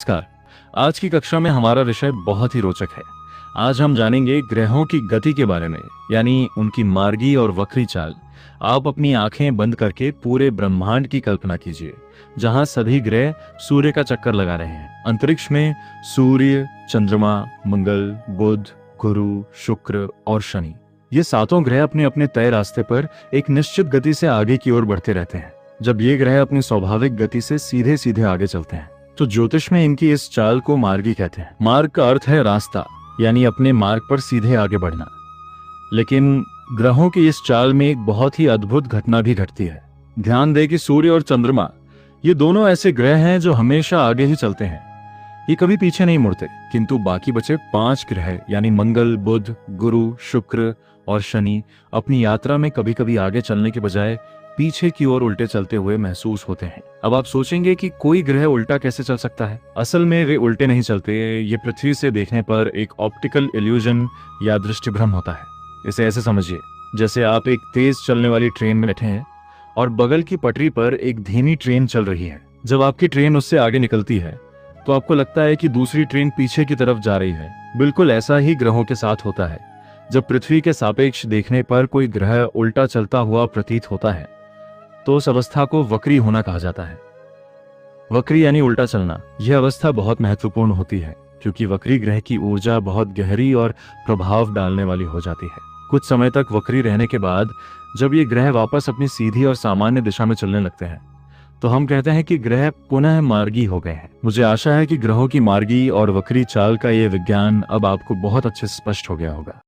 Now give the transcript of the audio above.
नमस्कार। आज की कक्षा में हमारा विषय बहुत ही रोचक है। आज हम जानेंगे ग्रहों की गति के बारे में, यानी उनकी मार्गी और वक्री चाल। आप अपनी आंखें बंद करके पूरे ब्रह्मांड की कल्पना कीजिए, जहां सभी ग्रह सूर्य का चक्कर लगा रहे हैं। अंतरिक्ष में सूर्य, चंद्रमा, मंगल, बुध, गुरु, शुक्र और शनि, ये सातों ग्रह अपने अपने तय रास्ते पर एक निश्चित गति से आगे की ओर बढ़ते रहते हैं। जब ये ग्रह अपनी स्वाभाविक गति से सीधे सीधे आगे चलते हैं तो ज्योतिष में इनकी इस चाल को मार्गी कहते हैं। मार्ग का अर्थ है रास्ता, यानी अपने मार्ग पर सीधे आगे बढ़ना। लेकिन ग्रहों की इस चाल में एक बहुत ही अद्भुत घटना भी घटती है। ध्यान दें कि सूर्य और चंद्रमा, ये दोनों ऐसे ग्रह हैं जो हमेशा आगे ही चलते हैं, ये कभी पीछे नहीं मुड़ते। किंतु बाकी बचे 5 ग्रह यानी मंगल, बुध, गुरु, शुक्र और शनि अपनी यात्रा में कभी कभी आगे चलने के बजाय पीछे की ओर उल्टे चलते हुए महसूस होते हैं। अब आप सोचेंगे कि कोई ग्रह उल्टा कैसे चल सकता है। असल में वे उल्टे नहीं चलते, ये पृथ्वी से देखने पर एक ऑप्टिकल इल्यूजन या दृष्टिभ्रम होता है। इसे ऐसे समझिए, जैसे आप एक तेज चलने वाली ट्रेन में बैठे हैं और बगल की पटरी पर एक धीमी ट्रेन चल रही है। जब आपकी ट्रेन उससे आगे निकलती है तो आपको लगता है कि दूसरी ट्रेन पीछे की तरफ जा रही है। बिल्कुल ऐसा ही ग्रहों के साथ होता है। जब पृथ्वी के सापेक्ष देखने पर कोई ग्रह उल्टा चलता हुआ प्रतीत होता है तो उस अवस्था को वक्री होना कहा जाता है। वक्री यानी उल्टा चलना। यह अवस्था बहुत महत्वपूर्ण होती है क्योंकि वक्री ग्रह की ऊर्जा बहुत गहरी और प्रभाव डालने वाली हो जाती है। कुछ समय तक वक्री रहने के बाद जब ये ग्रह वापस अपनी सीधी और सामान्य दिशा में चलने लगते हैं तो हम कहते हैं कि ग्रह पुनः मार्गी हो गए हैं। मुझे आशा है कि ग्रहों की मार्गी और वक्री चाल का ये विज्ञान अब आपको बहुत अच्छे से स्पष्ट हो गया होगा।